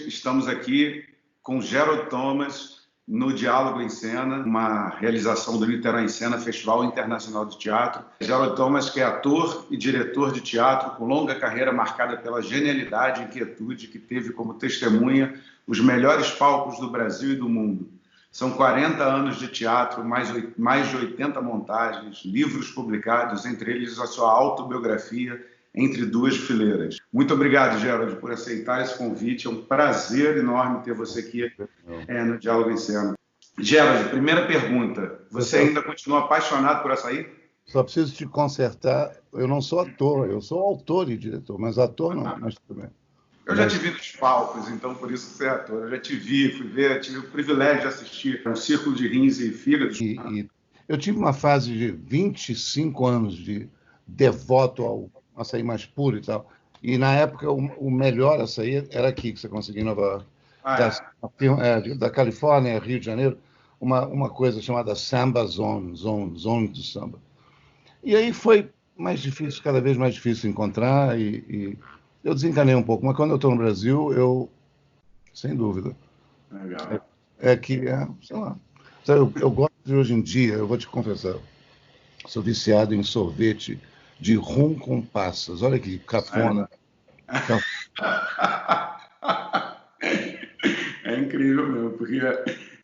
Estamos aqui com Gerald Thomas no Diálogo em Cena, uma realização do Niterói em Cena, Festival Internacional de Teatro. Gerald Thomas, que é ator e diretor de teatro, com longa carreira marcada pela genialidade e inquietude, que teve como testemunha os melhores palcos do Brasil e do mundo. São 40 anos de teatro, mais de 80 montagens, livros publicados, entre eles a sua autobiografia, Entre Duas Fileiras. Muito obrigado, Gerald, por aceitar esse convite. É um prazer enorme ter você aqui no Diálogo em Cena. Gerald, primeira pergunta. Você ainda continua apaixonado por açaí? Só preciso te consertar. Eu não sou ator, eu sou autor e diretor, mas ator não. Mas tudo bem. Eu já te vi nos palcos, então por isso que você é ator. Eu já te vi, fui ver, tive o privilégio de assistir um Círculo de Rins e Fígados. E eu tive uma fase de 25 anos de devoto ao açaí mais puro e tal. E na época o melhor açaí era aqui, que você conseguia em Nova York. Da Califórnia, Rio de Janeiro, uma coisa chamada Samba Zone do samba. E aí foi mais difícil, cada vez mais difícil encontrar, e eu desencanei um pouco. Mas quando eu estou no Brasil, sem dúvida. Legal. Sei lá. Eu gosto de hoje em dia, eu vou te confessar, sou viciado em sorvete de rum com passas. Olha que cafona. É incrível mesmo, porque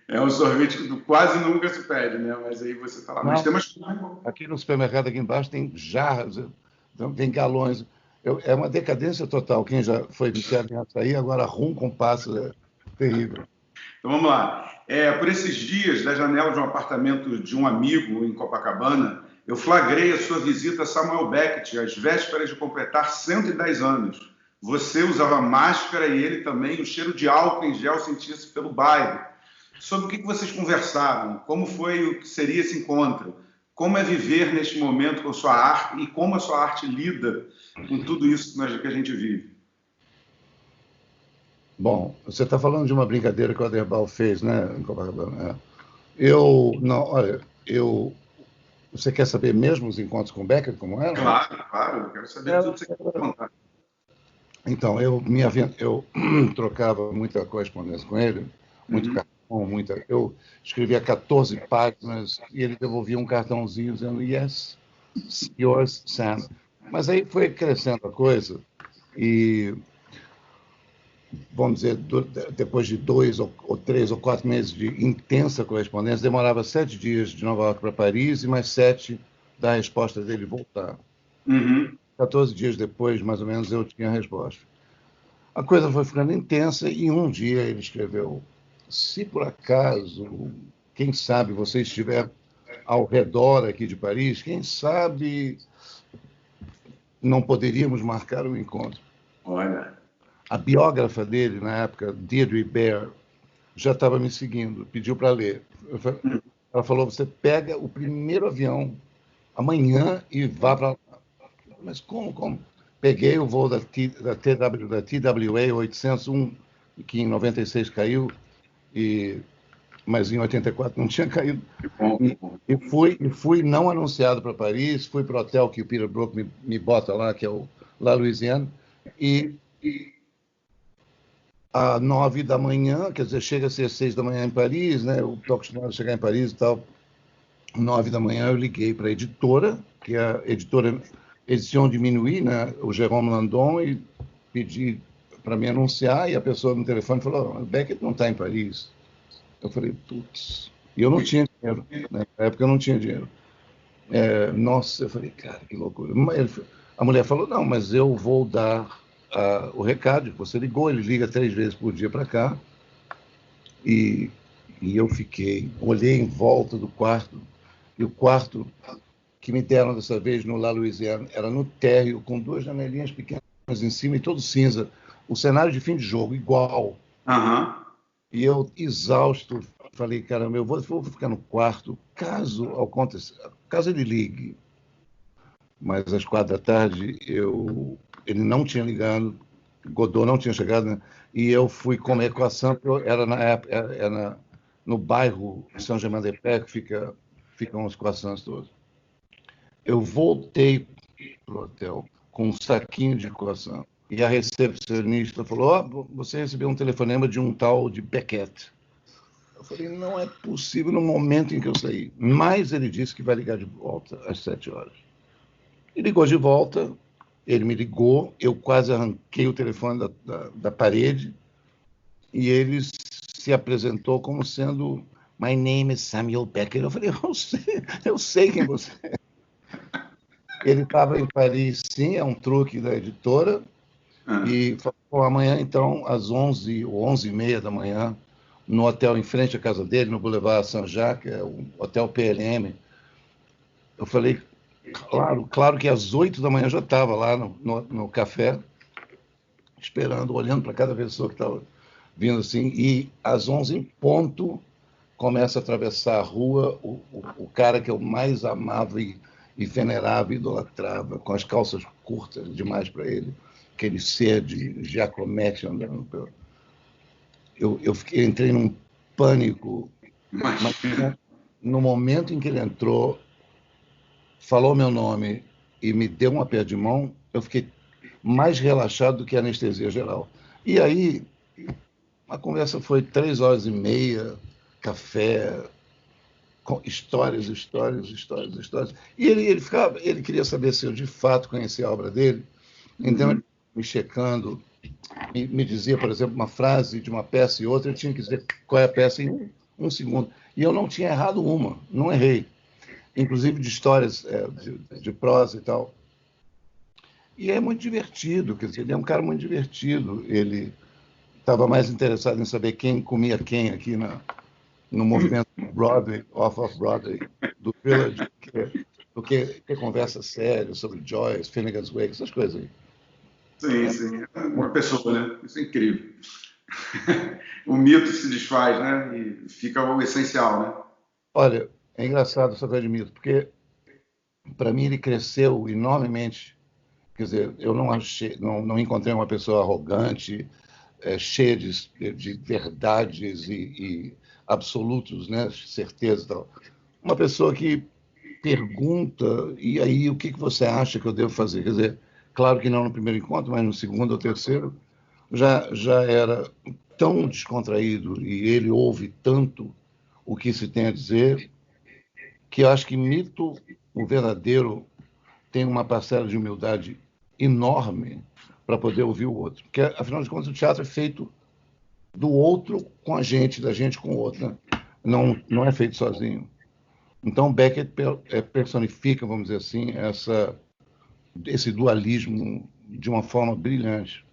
é um sorvete que quase nunca se pede, né? Mas aí você está lá. Mas tem umas... Aqui no supermercado, aqui embaixo, tem jarras, tem galões. É uma decadência total. Quem já foi viciado em açaí, agora rum com passas é terrível. Então vamos lá. Por esses dias, da janela de um apartamento de um amigo em Copacabana, eu flagrei a sua visita a Samuel Beckett, às vésperas de completar 110 anos. Você usava máscara e ele também, o cheiro de álcool em gel sentia-se pelo bairro. Sobre o que vocês conversaram? Como foi o que seria esse encontro? Como é viver neste momento com sua arte e como a sua arte lida com tudo isso que a gente vive? Bom, você está falando de uma brincadeira que o Aderbal fez, né, em Copacabana. Você quer saber mesmo os encontros com Beckett, como eram? Claro, eu quero saber tudo que você quer contar. Então, eu trocava muita correspondência com ele, muito cartão, eu escrevia 14 páginas e ele devolvia um cartãozinho dizendo "Yes, yours, Sam". Mas aí foi crescendo a coisa e, vamos dizer, depois de 2 ou 3 ou 4 meses de intensa correspondência, demorava 7 dias de Nova York para Paris e mais 7 da resposta dele voltar. 14 dias depois, mais ou menos, eu tinha a resposta. A coisa foi ficando intensa e um dia ele escreveu: se por acaso, quem sabe, você estiver ao redor aqui de Paris, quem sabe não poderíamos marcar um encontro. Olha. A biógrafa dele, na época, Deirdre Bair, já estava me seguindo, pediu para ler. Ela falou: você pega o primeiro avião amanhã e vá para lá. Mas como? Peguei o voo da TWA 801, que em 96 caiu, mas em 84 não tinha caído. E fui não anunciado para Paris, fui para o hotel que o Peter Brook me bota lá, que é o La Louisiane, e às 9 da manhã, quer dizer, chega a ser 6 da manhã em Paris, né? Eu estou acostumado a chegar em Paris e tal. 9 da manhã eu liguei para a editora, que é a editora Edition de Minuit, né? O Jérôme Landon, e pedi para me anunciar, e a pessoa no telefone falou: Beckett não está em Paris. Eu falei: putz. E eu não tinha dinheiro, né? Na época eu não tinha dinheiro. Nossa, eu falei: cara, que loucura. A mulher falou: não, mas eu vou dar o recado. Você ligou, ele liga 3 vezes por dia para cá. E eu olhei em volta do quarto, e o quarto que me deram dessa vez no La Louisiane era no térreo, com 2 janelinhas pequenas em cima e todo cinza. O cenário de fim de jogo, igual. E eu, exausto, falei: caramba, eu vou ficar no quarto, caso ele ligue. Mas às 4 da tarde eu ele não tinha ligado, Godot não tinha chegado, né? E eu fui comer croissant, porque era na época, no bairro Saint-Germain-des-Prés, que ficam os croissants todos. Eu voltei pro hotel com um saquinho de croissant. E a recepcionista falou, você recebeu um telefonema de um tal de Beckett. Eu falei, não é possível no momento em que eu saí. Mas ele disse que vai ligar de volta às 7 horas. E ligou de volta, ele me ligou, eu quase arranquei o telefone da parede, e ele se apresentou como sendo My name is Samuel Beckett. Eu falei, eu sei quem você é. Ele estava em Paris, sim, é um truque da editora, e falou, amanhã, então, às 11 ou 11h30 da manhã, no hotel em frente à casa dele, no Boulevard Saint-Jacques, é o Hotel PLM. Eu falei, claro que às 8 da manhã eu já estava lá no café, esperando, olhando para cada pessoa que estava vindo assim, e às 11 em ponto começa a atravessar a rua o cara que eu mais amava e venerava e idolatrava, com as calças curtas demais para ele, aquele ser de Giacometti andando. Eu entrei num pânico, mas no momento em que ele entrou, falou meu nome e me deu um aperto de mão, eu fiquei mais relaxado do que anestesia geral. E aí, a conversa foi 3h30, café, com histórias. E ele queria saber se eu de fato conhecia a obra dele. Então, ele me checando, me dizia, por exemplo, uma frase de uma peça e outra, eu tinha que dizer qual é a peça em um segundo. E eu não tinha errado uma, não errei. Inclusive de histórias de prosa e tal. E é muito divertido, quer dizer, ele é um cara muito divertido. Ele estava mais interessado em saber quem comia quem aqui no movimento Broadway, off-Broadway, do Village, do que ter conversa séria sobre Joyce, Finnegan's Wake, essas coisas aí. Sim. Uma pessoa, né? Isso é incrível. O mito se desfaz, né? E fica o essencial, né? Olha, é engraçado essa coisa de mito, porque para mim ele cresceu enormemente. Quer dizer, eu não encontrei uma pessoa arrogante, cheia de verdades e absolutos, né? Certeza e tal. Uma pessoa que pergunta, e aí o que você acha que eu devo fazer? Quer dizer, claro que não no primeiro encontro, mas no segundo ou terceiro, já era tão descontraído e ele ouve tanto o que se tem a dizer, que eu acho que mito, o verdadeiro, tem uma parcela de humildade enorme para poder ouvir o outro. Porque, afinal de contas, o teatro é feito do outro com a gente, da gente com o outro. Né? Não é feito sozinho. Então, Beckett personifica, vamos dizer assim, esse dualismo de uma forma brilhante.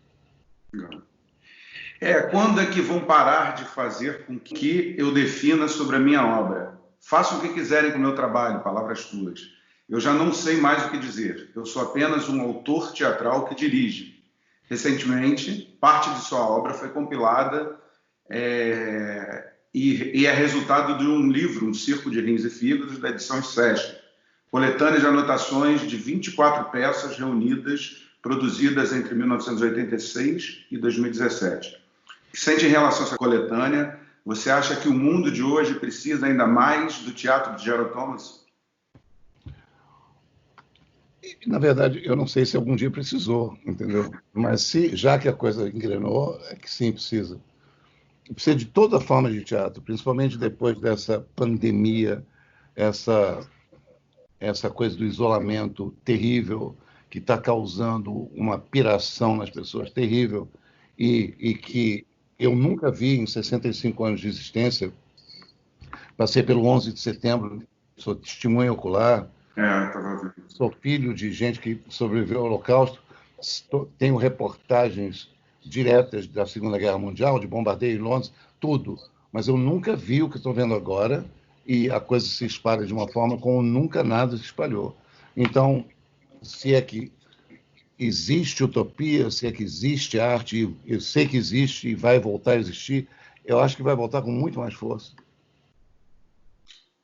Quando é que vão parar de fazer com que eu defina sobre a minha obra? Façam o que quiserem com o meu trabalho, palavras tuas. Eu já não sei mais o que dizer. Eu sou apenas um autor teatral que dirige. Recentemente, parte de sua obra foi compilada e é resultado de um livro, Um Circo de Rins e Fígados, da edição Sesc. Coletânea de anotações de 24 peças reunidas, produzidas entre 1986 e 2017. Sente em relação a essa coletânea, você acha que o mundo de hoje precisa ainda mais do teatro de Gerald Thomas? Na verdade, eu não sei se algum dia precisou, entendeu? Mas já que a coisa engrenou, é que sim, precisa. Precisa de toda forma de teatro, principalmente depois dessa pandemia, essa coisa do isolamento terrível, que está causando uma piração nas pessoas terrível, e que eu nunca vi em 65 anos de existência. Passei pelo 11 de setembro, sou testemunha ocular, sou filho de gente que sobreviveu ao Holocausto, tenho reportagens diretas da Segunda Guerra Mundial, de bombardeio em Londres, tudo, mas eu nunca vi o que estou vendo agora, e a coisa se espalha de uma forma como nunca nada se espalhou. Então, se é que existe utopia, se é que existe arte, eu sei que existe e vai voltar a existir, eu acho que vai voltar com muito mais força.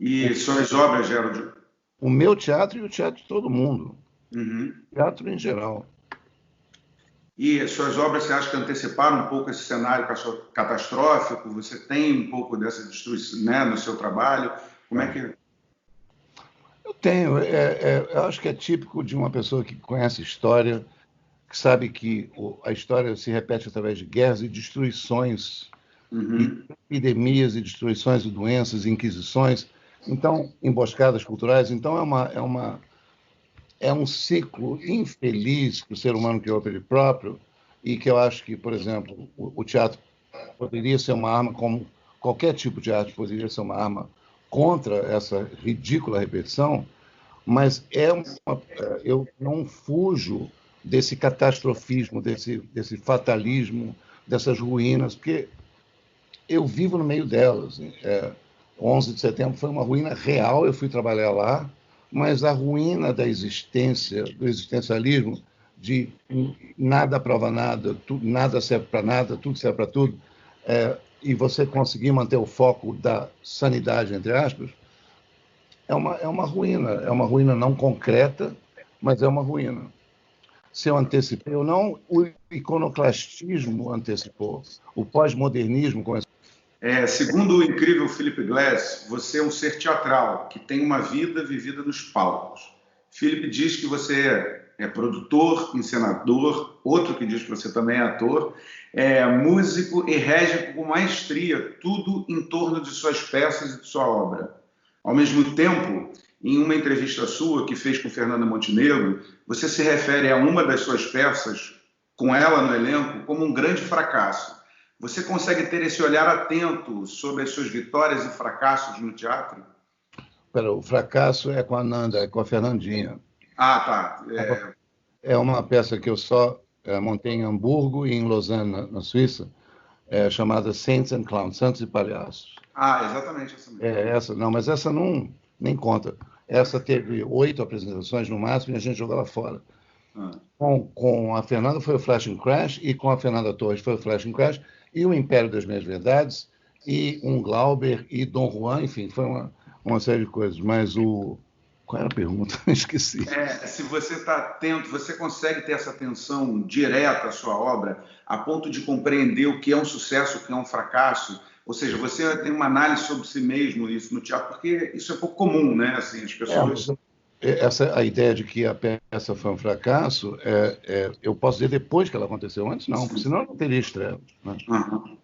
E suas obras, Gerald? O meu teatro e o teatro de todo mundo. Teatro em geral. E suas obras, você acha que anteciparam um pouco esse cenário catastrófico? Você tem um pouco dessa destruição, né, no seu trabalho? Como é que... Eu tenho. Eu acho que é típico de uma pessoa que conhece história, que sabe que a história se repete através de guerras e destruições, e epidemias e destruições e doenças, inquisições, então, emboscadas culturais. Então, é um ciclo infeliz que o ser humano criou para ele próprio, e que eu acho que, por exemplo, o teatro poderia ser uma arma, como qualquer tipo de arte poderia ser uma arma contra essa ridícula repetição, mas eu não fujo desse catastrofismo, desse fatalismo, dessas ruínas, porque eu vivo no meio delas. 11 de setembro foi uma ruína real, eu fui trabalhar lá, mas a ruína da existência, do existencialismo, de nada prova nada, nada serve para nada, tudo serve para tudo, e você conseguir manter o foco da sanidade, entre aspas, é uma ruína não concreta, mas é uma ruína. Se eu antecipei ou não, o iconoclastismo antecipou, o pós-modernismo começou. Segundo o incrível Philip Glass, você é um ser teatral que tem uma vida vivida nos palcos. Philip diz que você é produtor, encenador, outro que diz que você também é ator, é músico e rege com maestria tudo em torno de suas peças e de sua obra. Ao mesmo tempo, em uma entrevista sua que fez com Fernanda Montenegro, você se refere a uma das suas peças, com ela no elenco, como um grande fracasso. Você consegue ter esse olhar atento sobre as suas vitórias e fracassos no teatro? O fracasso é com a Nanda, é com a Fernandinha. Ah, tá. É uma peça que eu só montei em Hamburgo e em Lausanne, na Suíça, chamada Saints and Clowns, Santos e Palhaços. Ah, exatamente essa mesmo. Não, mas essa não, nem conta. Essa teve 8 apresentações no máximo e a gente jogou ela fora. Com a Fernanda foi o Flash and Crash, e com a Fernanda Torres foi o Flash and Crash, e o Império das Meias Verdades, e um Glauber, e Dom Juan, enfim, foi uma série de coisas. Mas qual era a pergunta? Esqueci. Se você está atento, você consegue ter essa atenção direta à sua obra, a ponto de compreender o que é um sucesso, o que é um fracasso? Ou seja, você tem uma análise sobre si mesmo, isso no teatro, porque isso é pouco comum, né? Assim, as pessoas... A ideia de que a peça foi um fracasso, eu posso dizer depois que ela aconteceu, antes não, porque senão eu não teria estreado. Né?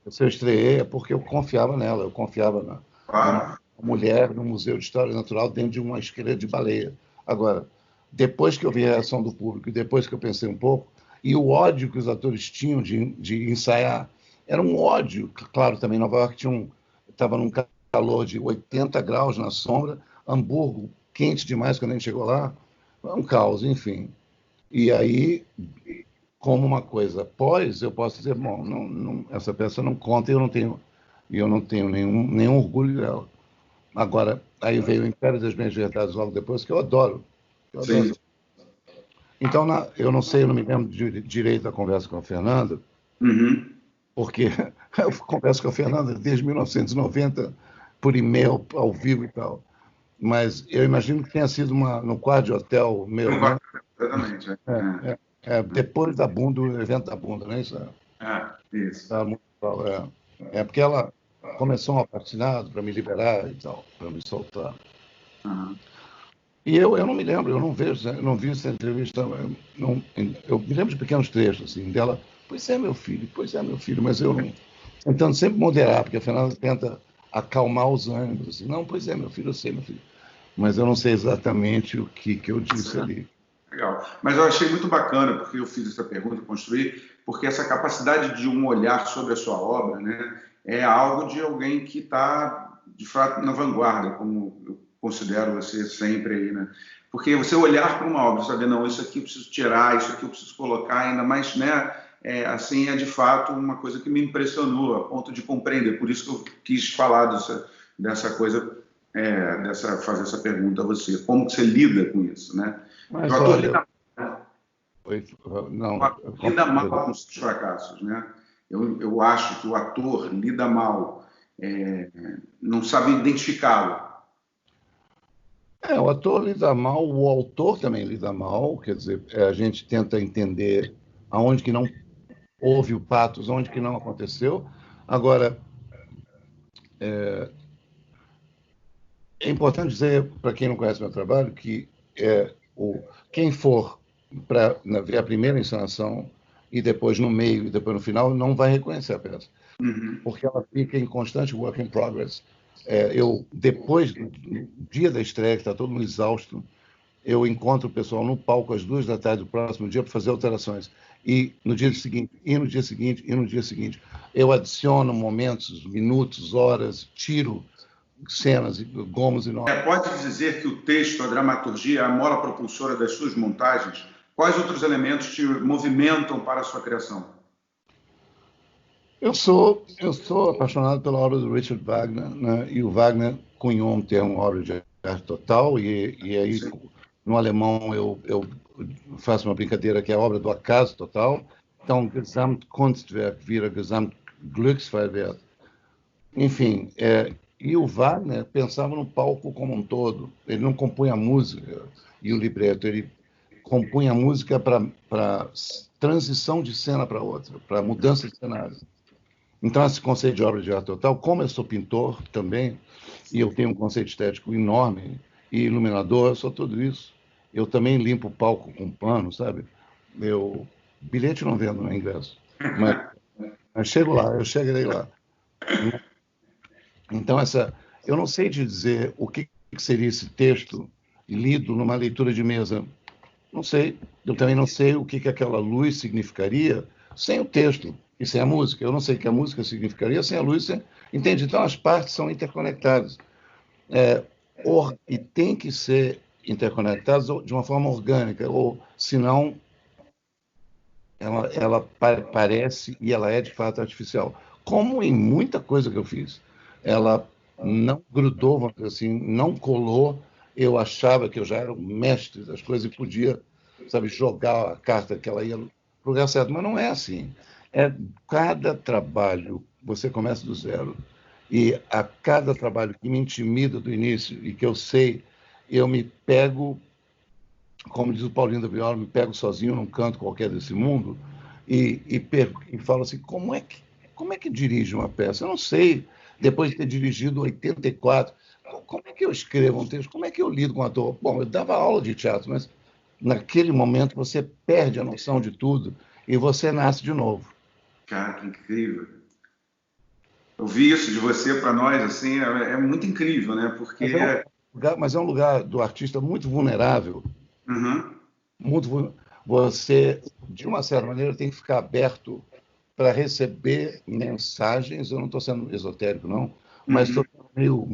Se eu estreiei é porque eu confiava nela, eu confiava numa mulher no Museu de História Natural dentro de uma esqueleto de baleia. Agora, depois que eu vi a reação do público, e depois que eu pensei um pouco, e o ódio que os atores tinham de ensaiar, era um ódio, claro, também Nova York estava num calor de 80 graus na sombra, Hamburgo, quente demais quando a gente chegou lá, um caos, enfim. E aí, como uma coisa pós, eu posso dizer, bom, essa peça não conta e eu não tenho nenhum orgulho dela. Agora, aí veio o Império das Meias Verdades logo depois, que eu adoro. Sim. Então, eu não sei, eu não me lembro direito da conversa com a Fernanda, porque eu converso com a Fernanda desde 1990, por e-mail, ao vivo e tal. Mas eu imagino que tenha sido no quarto de hotel meu, né? Exatamente. Depois do evento da bunda, não é isso? Isso. Porque ela começou um apaixonado para me liberar e tal, para me soltar. E eu não me lembro, eu não vi essa entrevista. Eu me lembro de pequenos trechos assim, dela. Pois é, meu filho, mas eu não. Tentando sempre moderar, porque a Fernanda tenta acalmar os ânimos. Assim, não, pois é, meu filho, eu sei, meu filho. Mas eu não sei exatamente o que eu disse ali. Legal. Mas eu achei muito bacana, porque eu fiz essa pergunta, construí, porque essa capacidade de um olhar sobre a sua obra, né, é algo de alguém que está, de fato, na vanguarda, como eu considero você sempre aí, né? Porque você olhar para uma obra e saber, não, isso aqui eu preciso tirar, isso aqui eu preciso colocar, ainda mais, né? Assim, é de fato uma coisa que me impressionou, a ponto de compreender. Por isso que eu quis falar dessa coisa, fazer essa pergunta a você. Como que você lida com isso, né? Mas, o ator olha, lida mal com os fracassos, né? Eu acho que o ator lida mal, não sabe identificá-lo. O ator lida mal, o autor também lida mal, quer dizer, a gente tenta entender aonde que não houve o pathos, onde que não aconteceu. Agora, é importante dizer, para quem não conhece meu trabalho, que quem for para ver a primeira encenação e depois no meio e depois no final, não vai reconhecer a peça, porque ela fica em constante work in progress. Depois do dia da estreia, que está todo mundo exausto, eu encontro o pessoal no palco às 2 da tarde do próximo dia para fazer alterações. E no dia seguinte, e no dia seguinte, e no dia seguinte. Eu adiciono momentos, minutos, horas, tiro cenas, gomos e nós. Pode dizer que o texto, a dramaturgia, é a mola propulsora das suas montagens? Quais outros elementos te movimentam para a sua criação? Eu sou apaixonado pela obra do Richard Wagner, né? E o Wagner cunhou um termo, obra de arte total, e aí sim, no alemão eu faço uma brincadeira que é a obra do acaso total. Então, Gesamtkunstwerk vira Gesamtglücksfallwerk. Enfim, e o Wagner pensava no palco como um todo. Ele não compunha a música e o libreto, ele compunha a música para transição de cena para outra, para mudança de cenário. Então, esse conceito de obra de arte total, como eu sou pintor também, e eu tenho um conceito estético enorme, e iluminador, eu sou tudo isso. Eu também limpo o palco com pano, sabe? Bilhete não vendo no ingresso, mas chego lá, eu chegarei lá. Então, eu não sei te dizer o que seria esse texto lido numa leitura de mesa. Não sei. Eu também não sei o que aquela luz significaria sem o texto e sem a música. Eu não sei o que a música significaria sem a luz. Entende? Então, as partes são interconectadas. E tem que ser interconectadas de uma forma orgânica, ou senão ela parece e ela é de fato artificial. Como em muita coisa que eu fiz. Ela não grudou, vamos dizer assim, não colou. Eu achava que eu já era o mestre das coisas e podia, sabe, jogar a carta que ela ia para o lugar certo, mas não é assim. Cada trabalho, você começa do zero, e a cada trabalho que me intimida do início e que eu sei, eu me pego, como diz o Paulinho da Viola, me pego sozinho num canto qualquer desse mundo e falo assim, como é que dirige uma peça? Eu não sei. Depois de ter dirigido 84, como é que eu escrevo um texto? Como é que eu lido com o ator? Bom, eu dava aula de teatro, mas naquele momento você perde a noção de tudo e você nasce de novo. Cara, que incrível. Ouvir isso de você para nós assim é muito incrível, né? Porque mas é um lugar do artista muito vulnerável. Uhum. Você, de uma certa maneira, tem que ficar aberto para receber mensagens. Eu não estou sendo esotérico, não, mas estou meio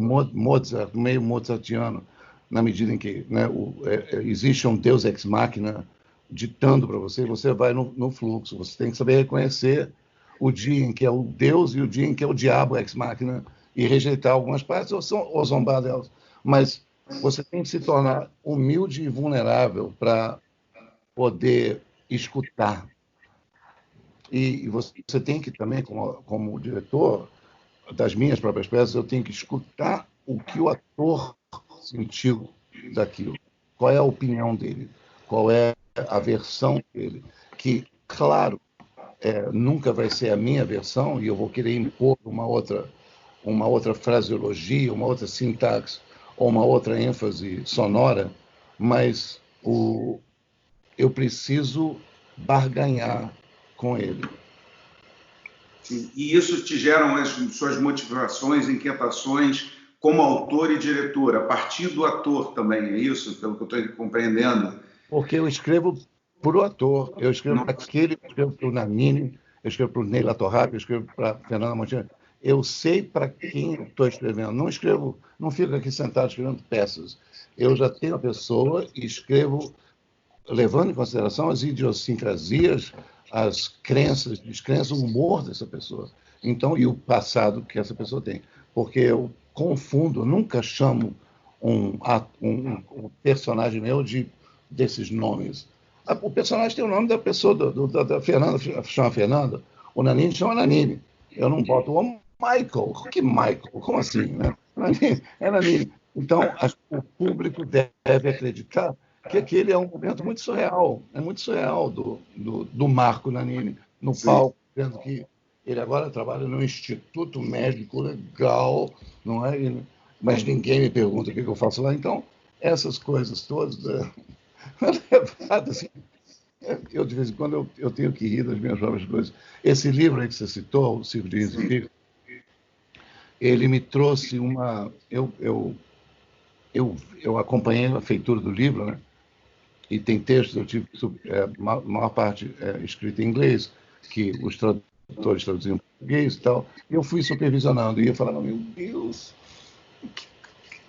mozartiano, na medida em que, né, existe um Deus ex machina ditando para você, você vai no fluxo. Você tem que saber reconhecer o dia em que é o Deus e o dia em que é o diabo ex machina e rejeitar algumas partes ou zombar delas. Mas você tem que se tornar humilde e vulnerável para poder escutar. E você tem que também, como diretor das minhas próprias peças, eu tenho que escutar o que o ator sentiu daquilo. Qual é a opinião dele? Qual é a versão dele? Que, claro, nunca vai ser a minha versão e eu vou querer impor uma outra fraseologia, uma outra sintaxe ou uma outra ênfase sonora, mas eu preciso barganhar com ele. Sim. E isso te geram as suas motivações, inquietações como autor e diretor, a partir do ator também, é isso? Pelo que eu estou compreendendo. Porque eu escrevo para o ator, eu escrevo para aquele, eu escrevo para o Nanini, eu escrevo para o Ney Latorraca, eu escrevo para a Fernanda Montenegro. Eu sei para quem eu estou escrevendo. Não fico aqui sentado escrevendo peças. Eu já tenho a pessoa e escrevo levando em consideração as idiosincrasias, as crenças, descrenças, o humor dessa pessoa. Então, e o passado que essa pessoa tem. Porque eu confundo, nunca chamo um personagem meu desses nomes. O personagem tem o nome da pessoa, da Fernanda, chama Fernanda, o Nanini chama Nanini. Eu não boto o Michael. Que Michael? Como assim? Né? É Nanini. Então, o público deve acreditar que aquele é um momento muito surreal, é muito surreal do Marco Nanini no palco, dizendo que ele agora trabalha no Instituto Médico Legal, não é? Mas ninguém me pergunta o que eu faço lá. Então, essas coisas todas, assim, eu, de vez em quando, eu tenho que rir das minhas próprias coisas. Esse livro aí que você citou, o Círculo de Espírito, ele me trouxe uma... Eu acompanhei a feitura do livro, né? E tem textos, eu tive maior parte escrito em inglês, que os tradutores traduziam em português e tal, e eu fui supervisionando, e eu falava, meu Deus,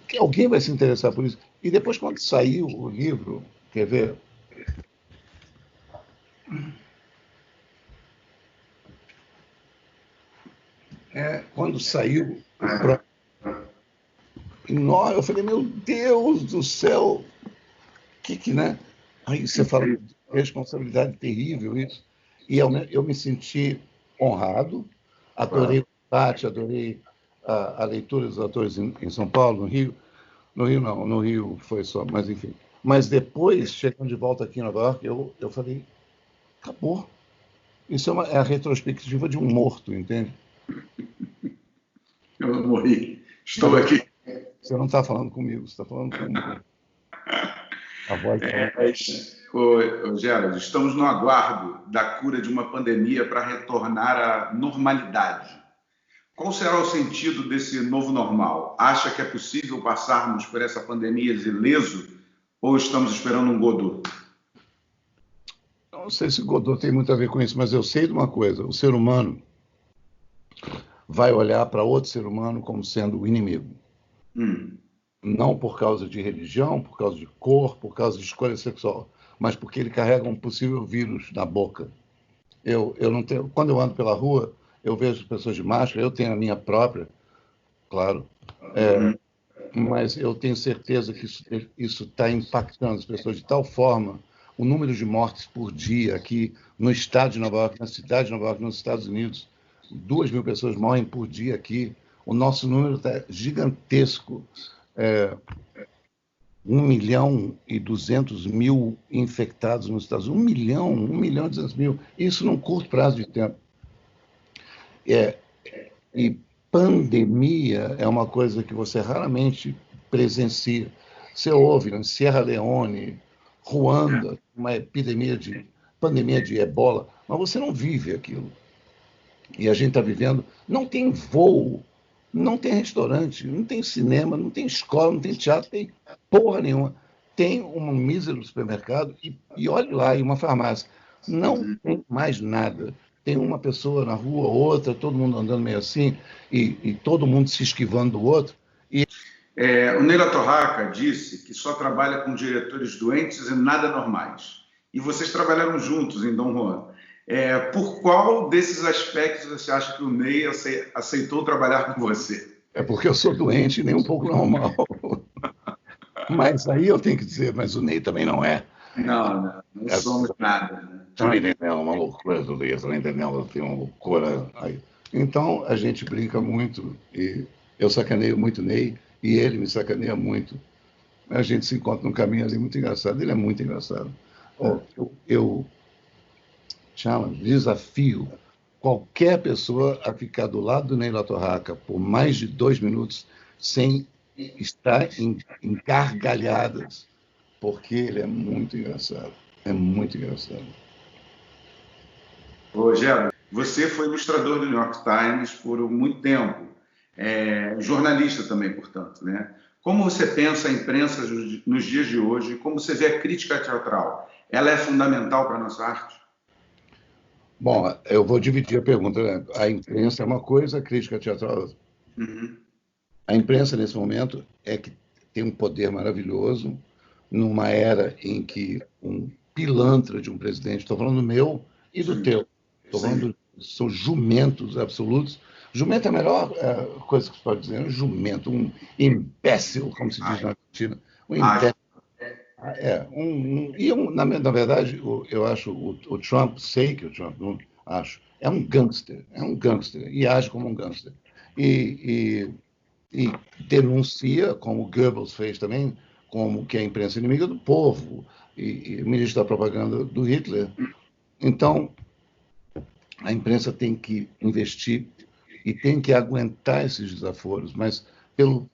que alguém vai se interessar por isso. E depois, quando saiu o livro, quer ver? Quando saiu eu falei, meu Deus do céu, né? Aí você fala, responsabilidade terrível isso. E eu me senti honrado, adorei o debate, adorei a leitura dos autores em São Paulo, no Rio. No Rio não, no Rio foi só, mas enfim. Mas depois, chegando de volta aqui em Nova York, eu falei, acabou. Isso é a retrospectiva de um morto, entende? Eu não morri, estou aqui. Você não está falando comigo, você está falando com a voz. Gerald, estamos no aguardo da cura de uma pandemia para retornar à normalidade. Qual será o sentido desse novo normal? Acha que é possível passarmos por essa pandemia ileso ou estamos esperando um Godot? Não sei se Godot tem muito a ver com isso, mas eu sei de uma coisa: o ser humano vai olhar para outro ser humano como sendo o inimigo. Não por causa de religião, por causa de cor, por causa de escolha sexual, mas porque ele carrega um possível vírus na boca. Eu não tenho, quando eu ando pela rua, eu vejo pessoas de máscara, eu tenho a minha própria, claro, mas eu tenho certeza que isso está impactando as pessoas de tal forma. O número de mortes por dia aqui no estado de Nova York, na cidade de Nova York, nos Estados Unidos, 2.000 pessoas morrem por dia aqui. O nosso número está gigantesco. 1.200.000 infectados nos Estados Unidos. 1.200.000. Isso num curto prazo de tempo. E pandemia é uma coisa que você raramente presencia. Você ouve, né? Sierra Leone, Ruanda, uma pandemia de ebola, mas você não vive aquilo. E a gente está vivendo, não tem voo, não tem restaurante, não tem cinema, não tem escola, não tem teatro, tem porra nenhuma. Tem um mísero supermercado e olhe lá, e uma farmácia. Não tem mais nada. Tem uma pessoa na rua, outra, todo mundo andando meio assim, e todo mundo se esquivando do outro. O Neila Torraca disse que só trabalha com diretores doentes e nada normais. E vocês trabalharam juntos em Dom Juan. Por qual desses aspectos você acha que o Ney aceitou trabalhar com você? É porque eu sou doente e nem um pouco normal. Mas aí eu tenho que dizer, mas o Ney também não é. Não somos nada. Né? Também tem uma loucura do Ney, também tem uma loucura. Aí. Então a gente brinca muito, e eu sacaneio muito o Ney, e ele me sacaneia muito. A gente se encontra num caminho ali muito engraçado, ele é muito engraçado. Eu desafio qualquer pessoa a ficar do lado do Neila Torraca por mais de 2 minutos sem estar em gargalhadas, porque ele é muito engraçado. É muito engraçado. Rogério, você foi ilustrador do New York Times por muito tempo, jornalista também, portanto, né? Como você pensa a imprensa nos dias de hoje? Como você vê a crítica teatral? Ela é fundamental para a nossa arte? Bom, eu vou dividir a pergunta. Né? A imprensa é uma coisa, a crítica teatral é outra. A imprensa, nesse momento, que tem um poder maravilhoso, numa era em que um pilantra de um presidente, estou falando do meu e do teu, estou falando, são jumentos absolutos. Jumento é a melhor coisa que se pode dizer, um jumento, um imbécil, como se diz na Argentina. Um imbécil. Na verdade, eu acho o Trump, sei que o Trump, não acho, é um gangster, e age como um gangster. E denuncia, como o Goebbels fez também, como que a imprensa é inimiga do povo, e ministro da propaganda do Hitler. Então, A imprensa tem que investir e tem que aguentar esses desaforos, mas pelo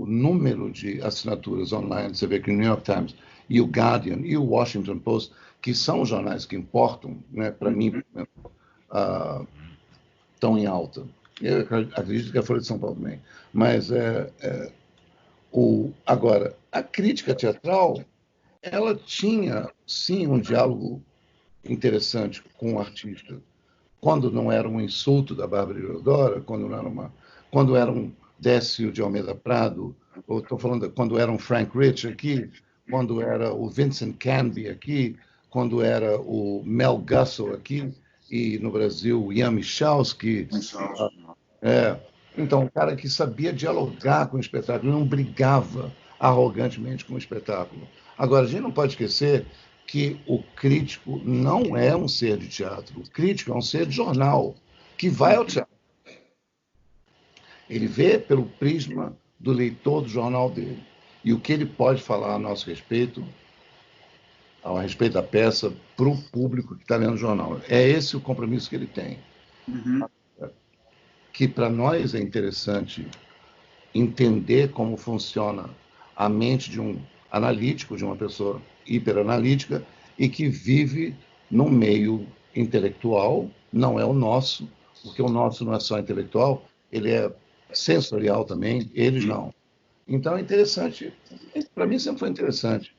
número de assinaturas online, você vê que o New York Times e o Guardian e o Washington Post, que são os jornais que importam, né, para mim, estão em alta. Eu acredito que a Folha de São Paulo também. Mas, agora, a crítica teatral, ela tinha, sim, um diálogo interessante com o artista, quando não era um insulto da Bárbara Irodora, quando era um Décio de Almeida Prado, ou estou falando quando era um Frank Rich aqui, quando era o Vincent Canby aqui, quando era o Mel Gussel aqui, e no Brasil o Ian Michalski. Então, um cara que sabia dialogar com o espetáculo, não brigava arrogantemente com o espetáculo. Agora, a gente não pode esquecer que o crítico não é um ser de teatro. O crítico é um ser de jornal, que vai ao teatro. Ele vê pelo prisma do leitor do jornal dele. E o que ele pode falar a nosso respeito, a respeito da peça, para o público que está lendo o jornal. É esse o compromisso que ele tem. Que para nós é interessante entender como funciona a mente de um analítico, de uma pessoa hiperanalítica, e que vive no meio intelectual, não é o nosso, porque o nosso não é só intelectual, ele é sensorial também, eles não. Então é interessante, para mim sempre foi interessante.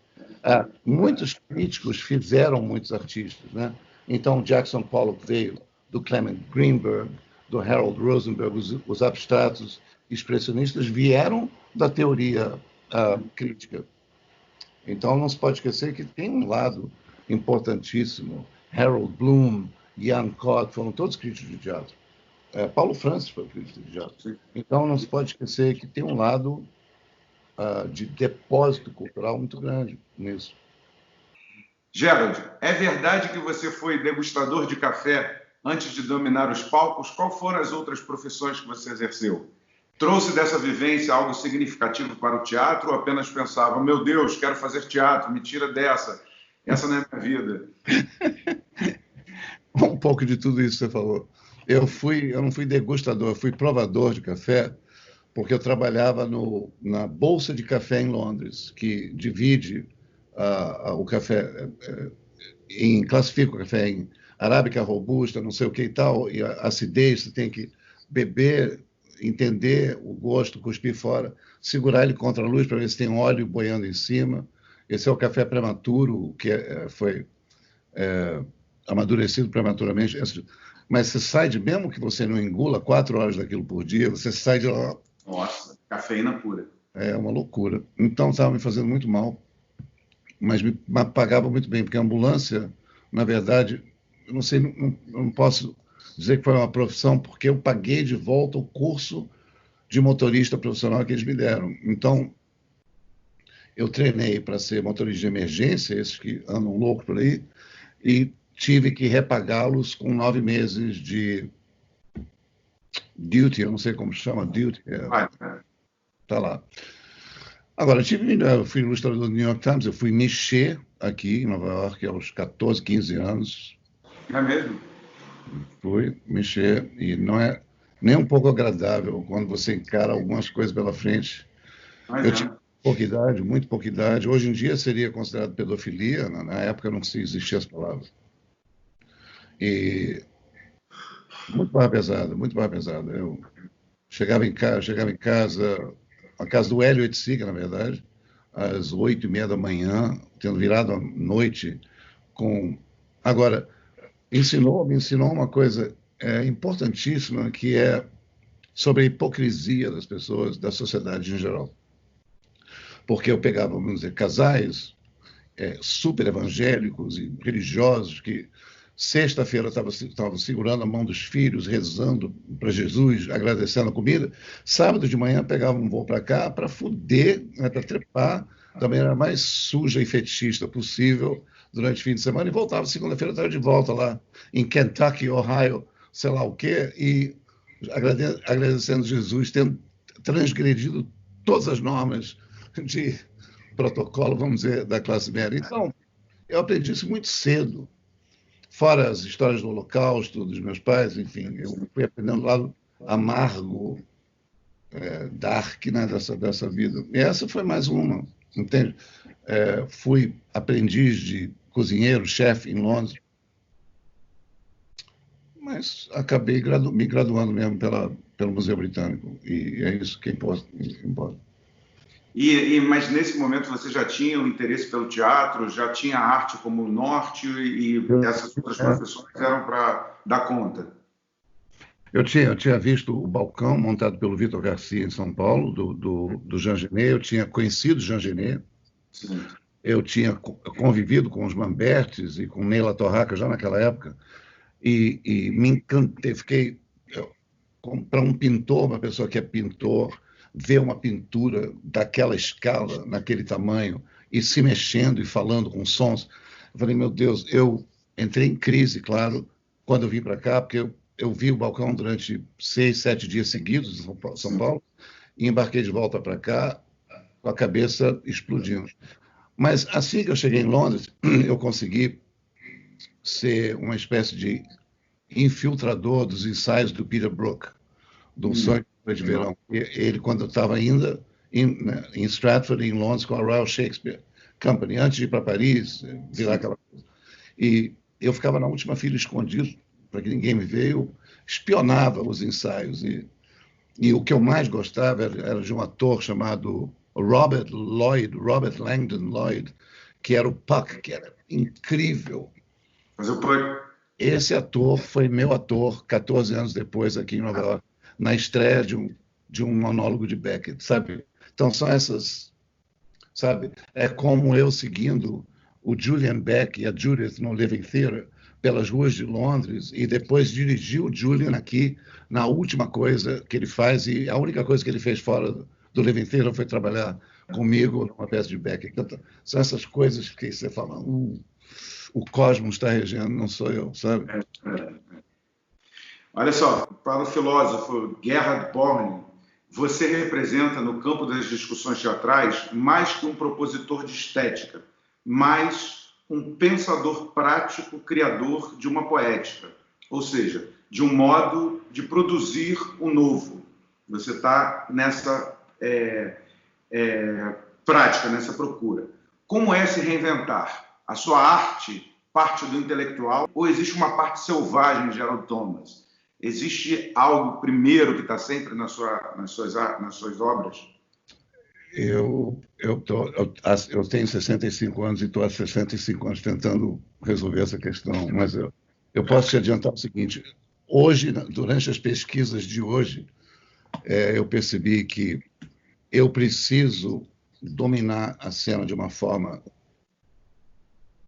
Muitos críticos fizeram muitos artistas, né? Então Jackson Pollock veio do Clement Greenberg, do Harold Rosenberg, os abstratos expressionistas vieram da teoria crítica. Então não se pode esquecer que tem um lado importantíssimo. Harold Bloom, Ian Cott foram todos críticos de teatro. Paulo Francis foi crítico de teatro. Então não se pode esquecer que tem um lado de depósito cultural muito grande nisso. Gerald, é verdade que você foi degustador de café antes de dominar os palcos? Qual foram as outras profissões que você exerceu? Trouxe dessa vivência algo significativo para o teatro ou apenas pensava, meu Deus, quero fazer teatro, me tira dessa, essa não é a minha vida? Um pouco de tudo isso que você falou. Eu não fui degustador, eu fui provador de café, porque eu trabalhava na Bolsa de Café em Londres, que divide o café, classifica o café em arábica, robusta, não sei o que e tal, e a acidez, você tem que beber, entender o gosto, cuspir fora, segurar ele contra a luz para ver se tem óleo boiando em cima. Esse é o café prematuro, que foi amadurecido prematuramente. Mas você sai mesmo que você não engula 4 horas daquilo por dia, você sai de lá. Nossa, cafeína pura. É uma loucura. Então estava me fazendo muito mal, mas me pagava muito bem, porque a ambulância, na verdade, eu não sei, não posso dizer que foi uma profissão, porque eu paguei de volta o curso de motorista profissional que eles me deram. Então, eu treinei para ser motorista de emergência, esses que andam loucos por aí, e tive que repagá-los com 9 meses de duty, eu não sei como chama, duty. Tá lá. Agora, eu fui ilustrador do New York Times, eu fui mexer aqui em Nova York aos 14, 15 anos. É mesmo? Fui mexer, e não é nem um pouco agradável quando você encara algumas coisas pela frente. Eu tinha pouca idade, muito pouca idade. Hoje em dia seria considerado pedofilia, na época não existiam as palavras. E muito mais pesada, muito mais pesada. Eu chegava em casa, a casa do Hélio Etziga, na verdade, às 8h30 da manhã, tendo virado a noite com... Agora, me ensinou uma coisa importantíssima, que é sobre a hipocrisia das pessoas, da sociedade em geral. Porque eu pegava, vamos dizer, casais super evangélicos e religiosos que sexta-feira estavam segurando a mão dos filhos, rezando para Jesus, agradecendo a comida. Sábado de manhã pegavam um voo para cá para fuder, para trepar, da maneira mais suja e fetichista possível durante o fim de semana, e voltava segunda-feira, estava de volta lá em Kentucky, Ohio, sei lá o quê, e agradecendo Jesus, tendo transgredido todas as normas de protocolo, vamos dizer, da classe média. Então, eu aprendi isso muito cedo. fora as histórias do Holocausto dos meus pais, enfim, eu fui aprendendo o lado amargo, dark, né, dessa vida. E essa foi mais uma, entende? Fui aprendiz de cozinheiro, chefe em Londres, mas acabei me graduando mesmo pelo Museu Britânico, e é isso que importa. Mas nesse momento você já tinha o interesse pelo teatro, já tinha a arte como norte, e essas outras profissões eram para dar conta? Eu tinha visto o Balcão montado pelo Vitor Garcia em São Paulo, do Jean Genet. Eu tinha conhecido Jean Genet. Sim. Eu tinha convivido com os Mambertes e com Neila Torraca já naquela época, e me encantei. Fiquei para um pintor, uma pessoa que é pintor, ver uma pintura daquela escala, naquele tamanho, e se mexendo e falando com sons. Eu falei, meu Deus, eu entrei em crise, claro, quando eu vim para cá, porque eu vi o Balcão durante 6, 7 dias seguidos em São Paulo, e embarquei de volta para cá com a cabeça explodindo. Mas assim que eu cheguei em Londres, eu consegui ser uma espécie de infiltrador dos ensaios do Peter Brook, do Sonho de Verão. Ele, quando eu estava ainda em Stratford, em Londres, com a Royal Shakespeare Company, antes de ir para Paris, virar aquela coisa. E eu ficava na última fila escondido, para que ninguém me veja, eu espionava os ensaios. E o que eu mais gostava era de um ator chamado Robert Langdon Lloyd, que era o Puck, que era incrível. Mas o Puck... Esse ator foi meu ator 14 anos depois aqui em Nova York, na estreia de um monólogo de Beckett, sabe? Então são essas, sabe? É como eu seguindo o Julian Beck e a Judith no Living Theatre pelas ruas de Londres, e depois dirigi o Julian aqui na última coisa que ele faz, e a única coisa que ele fez fora do Living Theatre foi trabalhar comigo numa peça de Beckett. Então, são essas coisas que você fala, o cosmos está regendo, não sou eu, sabe? Olha só, para o filósofo Gerhard Born, você representa no campo das discussões teatrais mais que um propositor de estética, mais um pensador prático, criador de uma poética, ou seja, de um modo de produzir o novo. Você está nessa prática, nessa procura. Como é se reinventar? A sua arte parte do intelectual ou existe uma parte selvagem de Gerald Thomas? Existe algo primeiro que está sempre nas suas obras? Eu tenho 65 anos e estou há 65 anos tentando resolver essa questão, mas eu posso te adiantar o seguinte: hoje, durante as pesquisas de hoje, eu percebi que eu preciso dominar a cena de uma forma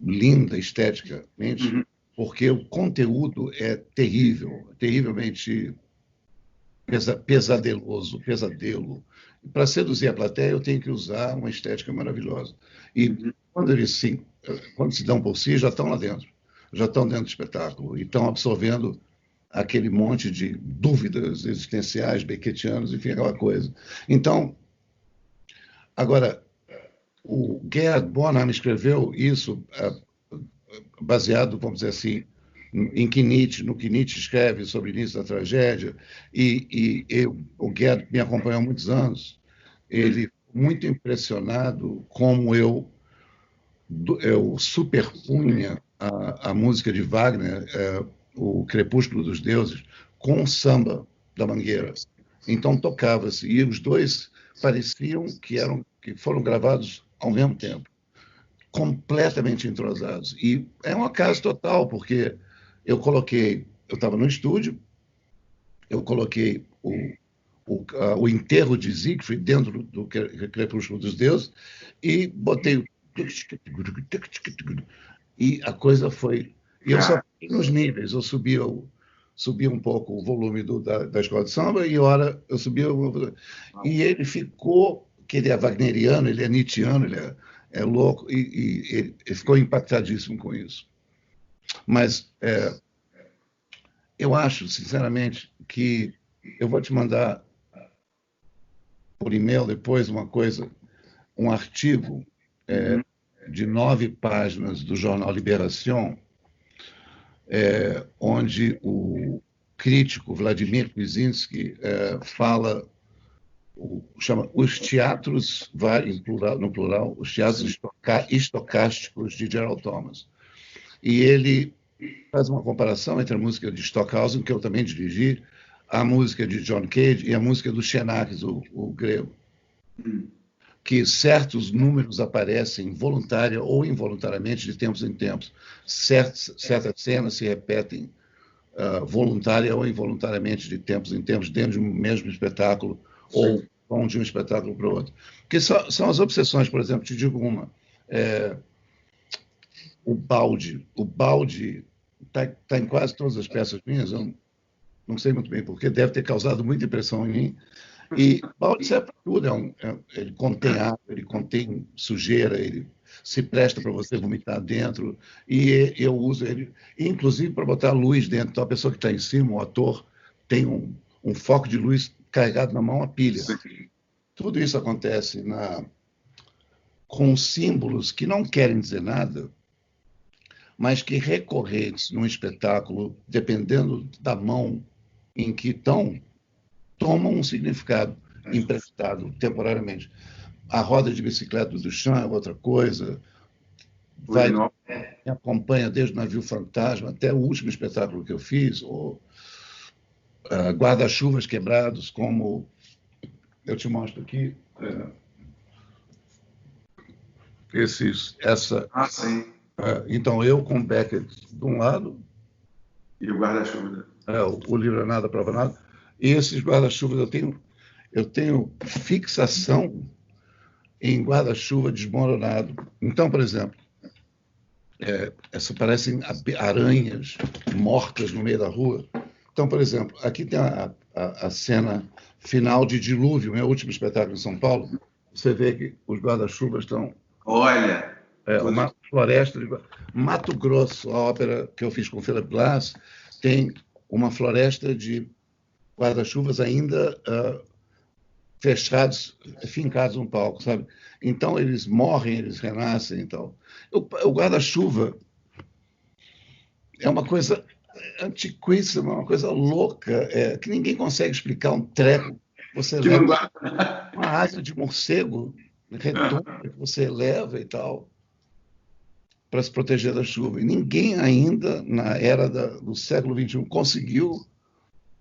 linda, esteticamente, porque o conteúdo é terrível, terrivelmente pesadeloso, pesadelo. Para seduzir a plateia, eu tenho que usar uma estética maravilhosa. E quando se dão por si, já estão lá dentro, já estão dentro do espetáculo, e estão absorvendo aquele monte de dúvidas existenciais, beckettianos, enfim, aquela coisa. Então, agora, o Gerhard Bonham escreveu isso baseado, vamos dizer assim, no que Nietzsche escreve sobre o início da tragédia, o Gerhard me acompanhou há muitos anos. Ele muito impressionado como eu superpunha a música de Wagner, o Crepúsculo dos Deuses, com o samba da Mangueira. Então tocava-se, e os dois pareciam que foram gravados ao mesmo tempo, completamente entrosados. E é um acaso total, porque eu estava no estúdio, eu coloquei o enterro de Siegfried dentro do Crepúsculo dos Deuses e botei e a coisa foi... E eu só fui nos níveis, eu subi um pouco o volume da escola de samba e hora eu subia... E ele ficou, que ele é wagneriano, ele é nietzschiano, ele é louco, e ele ficou impactadíssimo com isso. Mas eu acho, sinceramente, que eu vou te mandar por e-mail depois um artigo de 9 páginas do jornal Libération, onde o crítico Vladimir Kwiecinski fala, chama Os Teatros, no plural, os teatros estocásticos de Gerald Thomas. E ele faz uma comparação entre a música de Stockhausen, que eu também dirigi, a música de John Cage e a música do Xenakis, o grego. Que certos números aparecem voluntária ou involuntariamente de tempos em tempos. Certas cenas se repetem voluntária ou involuntariamente de tempos em tempos dentro de um mesmo espetáculo. Sim. Ou vão de um espetáculo para o outro. Porque são as obsessões, por exemplo, te digo uma. O balde está em quase todas as peças minhas, eu não sei muito bem porquê, deve ter causado muita impressão em mim. E balde serve para tudo, ele contém água, ele contém sujeira, ele se presta para você vomitar dentro, e eu uso ele, inclusive para botar luz dentro. Então a pessoa que está em cima, o ator, tem um foco de luz carregado na mão, a pilha. Sim. Tudo isso acontece com símbolos que não querem dizer nada, mas que recorrentes num espetáculo, dependendo da mão em que estão, tomam um significado emprestado temporariamente. A roda de bicicleta do Duchamp é outra coisa, me acompanha desde o Navio Fantasma até o último espetáculo que eu fiz, ou guarda-chuvas quebrados, como eu te mostro aqui. Essa. Sim. Então, eu com Beckett de um lado. E o guarda-chuva. O livro é nada, prova nada. E esses guarda-chuvas, eu tenho fixação em guarda-chuva desmoronado. Então, por exemplo, parecem aranhas mortas no meio da rua. Então, por exemplo, aqui tem a cena final de Dilúvio, meu último espetáculo em São Paulo. Você vê que os guarda-chuvas estão... Olha! Uma floresta de... Mato Grosso, a ópera que eu fiz com Philip Glass, tem uma floresta de guarda-chuvas ainda fechados, fincados no palco, sabe? Então, eles morrem, eles renascem. Então. O guarda-chuva é uma coisa antiquíssima, uma coisa louca, que ninguém consegue explicar um treco. Você leva uma asa de morcego redonda que você leva e tal, para se proteger da chuva. E ninguém ainda, na era do século XXI, conseguiu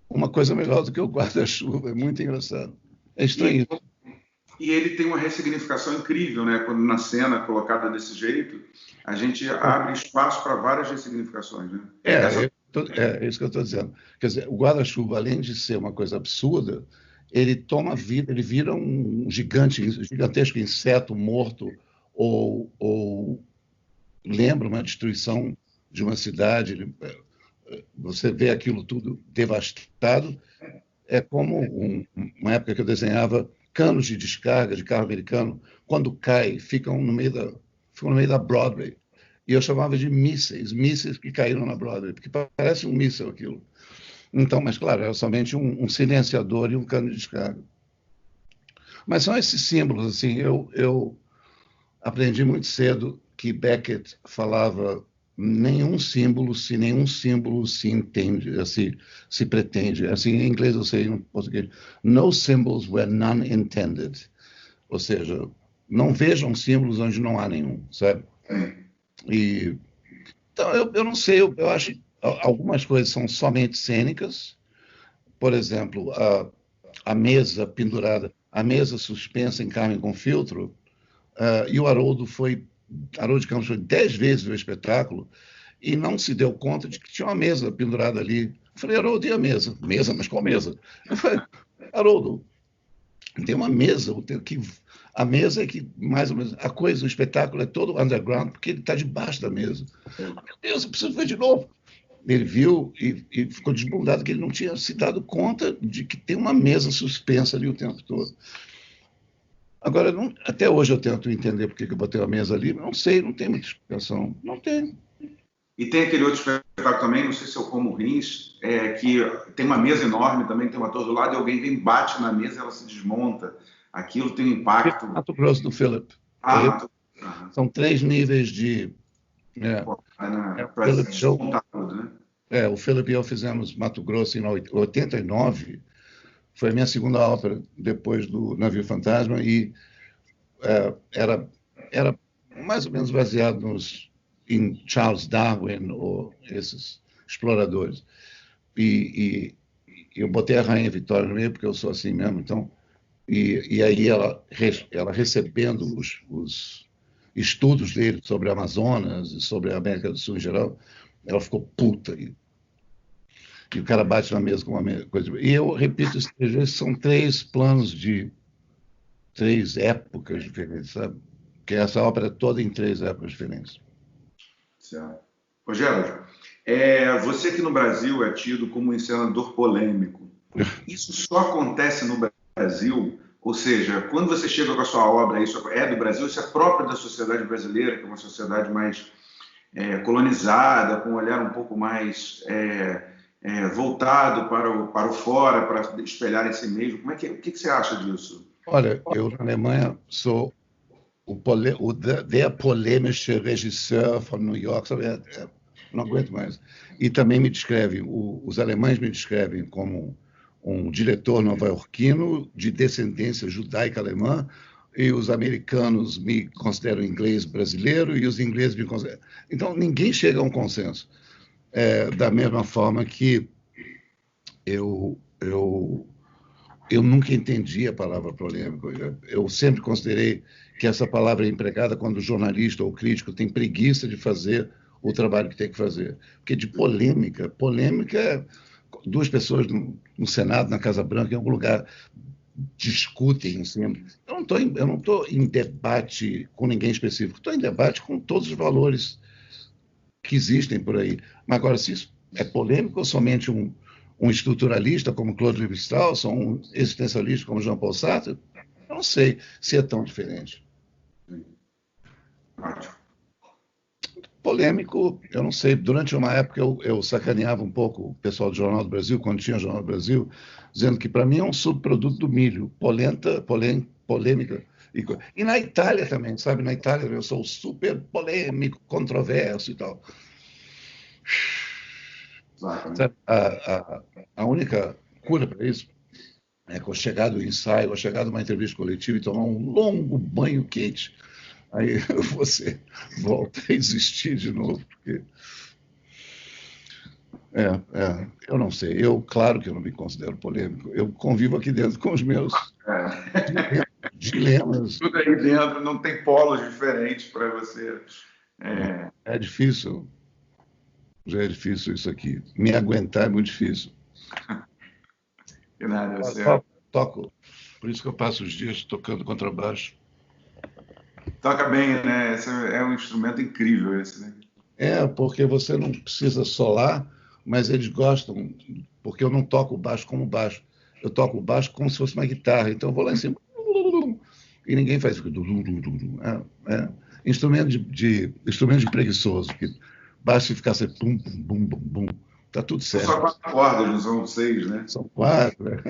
uma coisa melhor do que o guarda-chuva. É muito engraçado. É estranho. E ele tem uma ressignificação incrível, né? Quando na cena colocada desse jeito, a gente abre espaço para várias ressignificações, né? É isso que eu estou dizendo. Quer dizer, o guarda-chuva, além de ser uma coisa absurda, ele toma vida, ele vira um gigantesco inseto morto ou lembra uma destruição de uma cidade. Você vê aquilo tudo devastado. É como uma época que eu desenhava canos de descarga de carro americano, quando cai, ficam no meio da Broadway. E eu chamava de mísseis que caíram na Broadway, porque parece um míssil aquilo. Então, mas claro, era somente um silenciador e um cano de descarga. Mas são esses símbolos, assim, eu aprendi muito cedo que Beckett falava nenhum símbolo se entende, assim, se pretende. Assim, em inglês eu sei, em português, no symbols where none intended. Ou seja, não vejam símbolos onde não há nenhum, sabe? Então, eu não sei, eu acho que algumas coisas são somente cênicas. Por exemplo, a mesa pendurada, a mesa suspensa em Carmen com filtro, e o Haroldo de Campos foi 10 vezes no espetáculo e não se deu conta de que tinha uma mesa pendurada ali. Eu falei, Haroldo, e a mesa? Mesa? Mas qual mesa? Eu falei, Haroldo, tem uma mesa, a mesa é que, mais ou menos, o espetáculo é todo underground, porque ele está debaixo da mesa. Meu Deus, eu preciso ver de novo. Ele viu e ficou desbundado que ele não tinha se dado conta de que tem uma mesa suspensa ali o tempo todo. Agora, até hoje eu tento entender por que eu botei a mesa ali, mas não sei, não tem muita explicação. Não tem. E tem aquele outro espetáculo também, não sei se é o Como Rins, que tem uma mesa enorme também, tem uma ator do lado, e alguém vem, bate na mesa e ela se desmonta. Aquilo tem um impacto. Mato Grosso do Philip. São 3 níveis de... Para desmontar tudo, né? O Felipe e eu fizemos Mato Grosso em 89, foi a minha segunda ópera depois do Navio Fantasma, e era mais ou menos baseado em Charles Darwin ou esses exploradores. E eu botei a Rainha Vitória no meio, porque eu sou assim mesmo, então. E aí ela recebendo os estudos dele sobre a Amazonas e sobre a América do Sul em geral, ela ficou puta. E o cara bate na mesa com uma coisa. E eu repito isso 3 vezes, são 3 planos de 3 épocas diferentes, sabe? Porque essa ópera é toda em 3 épocas diferentes. Certo. Ô, Gerald, você aqui no Brasil é tido como um encenador polêmico. Isso só acontece no Brasil? Ou seja, quando você chega com a sua obra, isso é do Brasil, isso é próprio da sociedade brasileira, que é uma sociedade mais colonizada, com um olhar um pouco mais voltado para o fora, para espelhar em si mesmo. O que você acha disso? Olha, eu na Alemanha sou der polemische Regisseur von New York, sabe? Não aguento mais. E também me descrevem, os alemães me descrevem como um diretor nova-iorquino de descendência judaica alemã, e os americanos me consideram inglês brasileiro, e os ingleses me consideram... Então, ninguém chega a um consenso. Da mesma forma que eu nunca entendi a palavra polêmico. Eu sempre considerei que essa palavra é empregada quando o jornalista ou o crítico tem preguiça de fazer o trabalho que tem que fazer. Porque de polêmica é 2 pessoas no Senado, na Casa Branca, em algum lugar, discutem em cima. Eu não estou em debate com ninguém específico, estou em debate com todos os valores que existem por aí. Mas agora, se isso é polêmico ou somente um estruturalista como Claude Lévi-Strauss, ou um existencialista como Jean-Paul Sartre, eu não sei se é tão diferente. Polêmico, eu não sei. Durante uma época eu sacaneava um pouco o pessoal do Jornal do Brasil, quando tinha Jornal do Brasil, dizendo que para mim é um subproduto do milho, polêmica. E na Itália também, sabe? Na Itália eu sou super polêmico, controverso e tal. Sabe? A única cura para isso é que eu chegar do ensaio, ou chegar de uma entrevista coletiva e tomar um longo banho quente. Aí você volta a existir de novo. Porque... eu não sei. Claro que eu não me considero polêmico. Eu convivo aqui dentro com os meus dilemas. Tudo aí dentro, não tem polos diferentes para você. É difícil. Já é difícil isso aqui. Me aguentar é muito difícil. Que nada, certo. Toco. Por isso que eu passo os dias tocando contrabaixo. Toca bem, né? Esse é um instrumento incrível, esse, né? Porque você não precisa solar, mas eles gostam, porque eu não toco o baixo como baixo. Eu toco o baixo como se fosse uma guitarra. Então eu vou lá em cima e ninguém faz isso. Instrumento de preguiçoso, que basta ficar assim, pum, pum, bum, bum, bum. Tá tudo certo. São só 4 cordas, não são 6, né? São 4.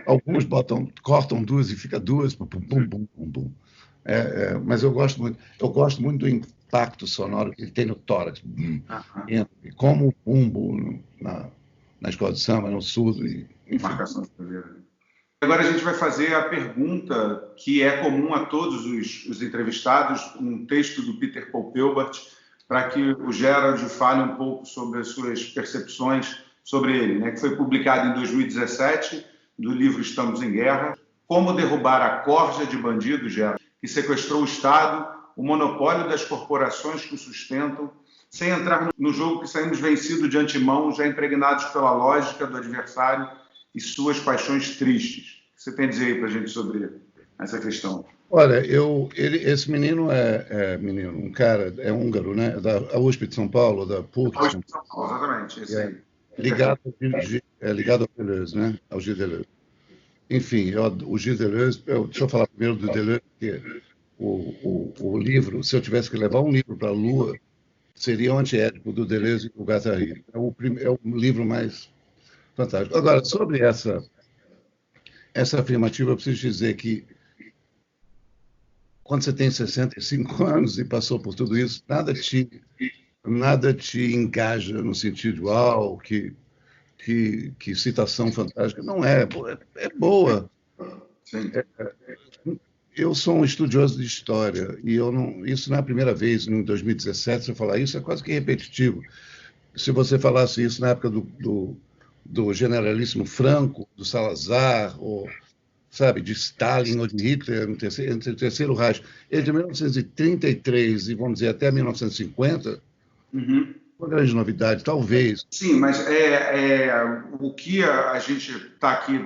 Alguns cortam 2 e fica 2, pum, pum, pum, pum, pum. Mas eu gosto muito do impacto sonoro que ele tem no tórax. Como o bumbo na escola de samba, no surdo. Marcação de caveira. Agora a gente vai fazer a pergunta que é comum a todos os entrevistados, um texto do Peter Paul Pelbart, para que o Gerald fale um pouco sobre as suas percepções sobre ele, né? Que foi publicado em 2017, do livro Estamos em Guerra. Como derrubar a corja de bandidos, Gerald, que sequestrou o Estado, o monopólio das corporações que o sustentam, sem entrar no jogo que saímos vencidos de antemão, já impregnados pela lógica do adversário e suas paixões tristes. O que você tem a dizer aí para a gente sobre essa questão? Olha, esse menino um cara, é húngaro, né? Da USP de São Paulo, da PUC. Da USP de São Paulo, exatamente. Esse aí. Ligado ao Deleuze, né? Ao Gilles Deleuze. Enfim, o Gilles Deleuze, deixa eu falar primeiro do Deleuze, porque o livro, se eu tivesse que levar um livro para a Lua, seria o Antiédipo, do Deleuze e do Guattari. É o livro mais fantástico. Agora, sobre essa afirmativa, eu preciso dizer que quando você tem 65 anos e passou por tudo isso, nada te nada te engaja no sentido, que citação fantástica. Não é, é boa. Sim. Eu sou um estudioso de história e eu não, isso não é a primeira vez em 2017 se eu falar isso, é quase que repetitivo. Se você falasse isso na época do generalíssimo Franco, do Salazar, ou, sabe, de Stalin ou de Hitler entre o Terceiro Reich, entre 1933 e, vamos dizer, até 1950, Uhum. uma grande novidade, talvez. Sim, mas o que a gente está aqui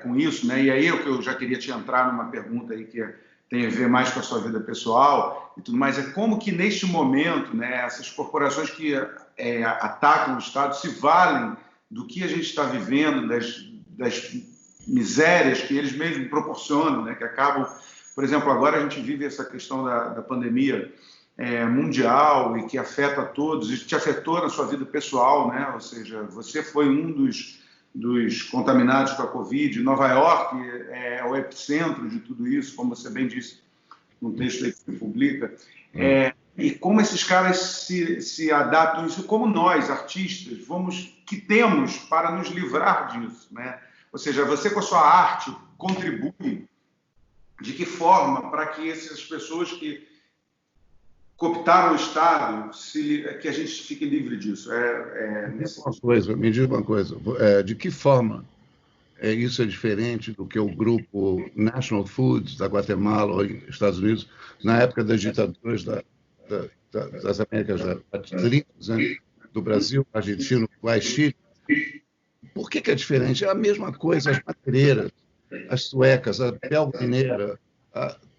com isso, né? E aí é o que eu já queria te entrar numa pergunta aí que tem a ver mais com a sua vida pessoal e tudo mais, é como que neste momento, né, essas corporações que atacam o Estado se valem do que a gente está vivendo, das misérias que eles mesmos proporcionam, né, que acabam, por exemplo, agora a gente vive essa questão da pandemia mundial e que afeta a todos, e te afetou na sua vida pessoal, né? Ou seja, você foi um dos contaminados com a Covid. Nova York é o epicentro de tudo isso, como você bem disse no texto aí que você publica. E como esses caras se adaptam isso, como nós, artistas, que temos para nos livrar disso, né? Ou seja, você com a sua arte contribui de que forma para que essas pessoas que cooptaram o Estado, que a gente fique livre disso. Me diz uma coisa, de que forma isso é diferente do que o grupo National Foods da Guatemala ou Estados Unidos, na época das ditaduras das Américas Latinas, né? Do Brasil, Argentina, Uruguai, Chile? Por que é diferente? É a mesma coisa, as madeireiras, as suecas, a belga-mineira,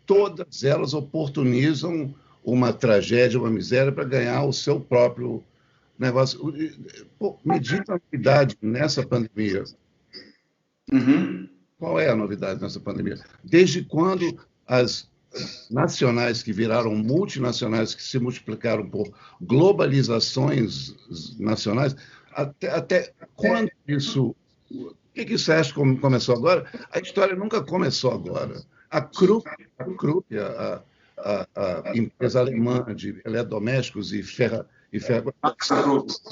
todas elas oportunizam uma tragédia, uma miséria para ganhar o seu próprio negócio. Pô, me diga a novidade nessa pandemia. Uhum. Qual é a novidade nessa pandemia? Desde quando as nacionais que viraram multinacionais, que se multiplicaram por globalizações nacionais, até quando isso... O que você acha que começou agora? A história nunca começou agora. A Krupp, a empresa alemã de eletrodomésticos e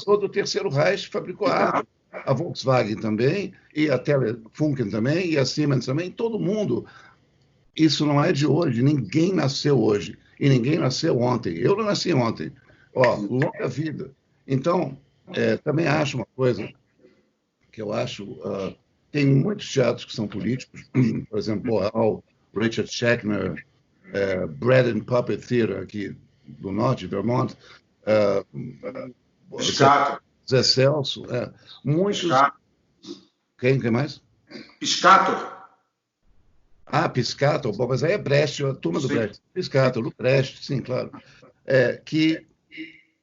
todo o Terceiro Reich fabricou arma. A Volkswagen também, e a Telefunken também, e a Siemens também, todo mundo. Isso não é de hoje, ninguém nasceu hoje, e ninguém nasceu ontem. Eu não nasci ontem. Longa vida. Então, também acho uma coisa que eu acho... tem muitos teatros que são políticos, por exemplo, o Richard Schechner, Bread and Puppet Theater, aqui do norte, Vermont, Zé Celso, muitos... Piscator. Quem mais? Piscator. Piscator, bom, mas aí é Brecht, a turma do Brecht. Piscator, do Brecht, sim, claro. Que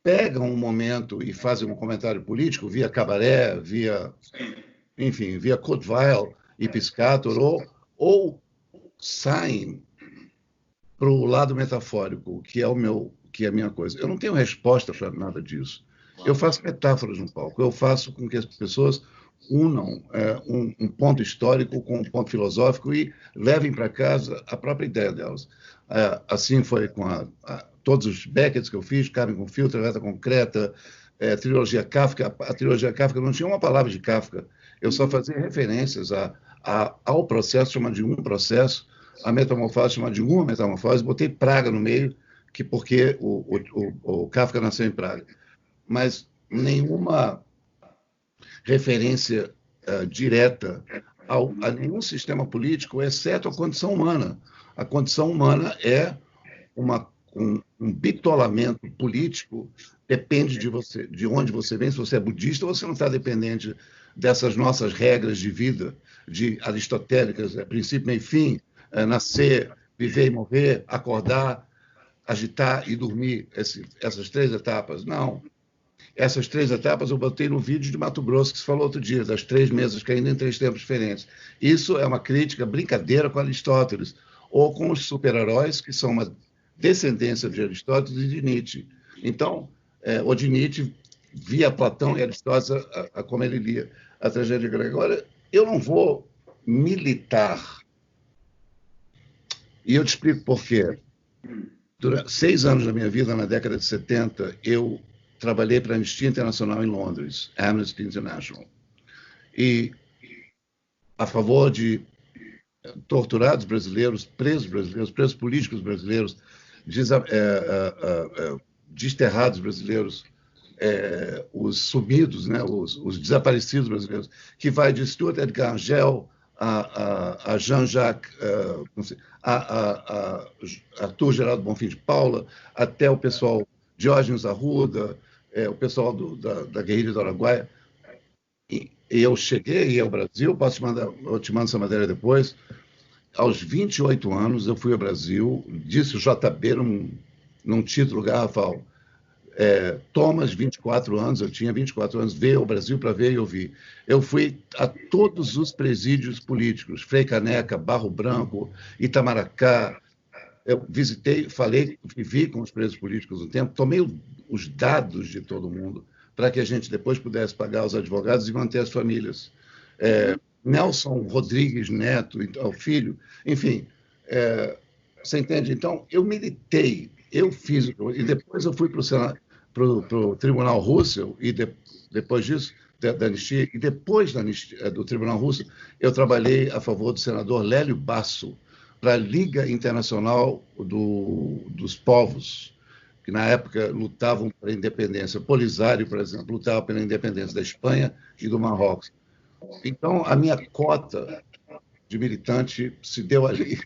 pegam um momento e fazem um comentário político via Cabaré, via Kurt Weill e Piscator, ou saem para o lado metafórico, que é a minha coisa. Eu não tenho resposta para nada disso. Eu faço metáforas no palco, eu faço com que as pessoas unam um ponto histórico com um ponto filosófico e levem para casa a própria ideia delas. Assim foi com todos os Beckets que eu fiz, Carmen com Filtro, Reta Concreta, trilogia Kafka. A trilogia Kafka não tinha uma palavra de Kafka, eu só fazia referências ao processo, chamado de um processo, a metamorfose chamada de uma metamorfose, botei Praga no meio, porque o Kafka nasceu em Praga. Mas nenhuma referência direta a nenhum sistema político, exceto a condição humana. A condição humana é um bitolamento político, depende de você, de onde você vem. Se você é budista, você não está dependente dessas nossas regras de vida, de aristotélicas, princípio, meio e fim, nascer, viver e morrer, acordar, agitar e dormir, essas 3 etapas. Não. Essas 3 etapas eu botei no vídeo de Mato Grosso, que se falou outro dia, das 3 mesas caindo em 3 tempos diferentes. Isso é uma crítica, brincadeira com Aristóteles, ou com os super-heróis, que são uma descendência de Aristóteles e de Nietzsche. Então, o de Nietzsche via Platão e Aristóteles como ele lia a tragédia grega. Agora, eu não vou militar. E eu te explico por quê. Durante 6 anos da minha vida, na década de 70, eu trabalhei para a Anistia Internacional em Londres, Amnesty International, e a favor de torturados brasileiros, presos políticos brasileiros, desterrados brasileiros, os sumidos, né, os desaparecidos brasileiros, que vai de Stuart Edgar Gell a Jean-Jacques, a Arthur Geraldo Bonfim de Paula, até o pessoal Diógenes Arruda, o pessoal da guerrilha do Araguaia. E eu cheguei ao Brasil, eu te mando essa matéria depois. Aos 28 anos, eu fui ao Brasil, disse o JB num título garrafal. Thomas, 24 anos, eu tinha 24 anos, veio ao Brasil para ver e ouvir. Eu fui a todos os presídios políticos, Frei Caneca, Barro Branco, Itamaracá. Eu visitei, falei, vivi com os presos políticos um tempo, tomei os dados de todo mundo para que a gente depois pudesse pagar os advogados e manter as famílias. Nelson Rodrigues Neto, o filho, enfim, você entende? Então, eu militei, eu fiz, e depois eu fui para o Tribunal Russell, e depois disso, da Anistia, e depois do Tribunal Russell, eu trabalhei a favor do senador Lélio Basso, para a Liga Internacional dos Povos, que na época lutavam pela independência. Polisário, por exemplo, lutava pela independência da Espanha e do Marrocos. Então, a minha cota de militante se deu ali.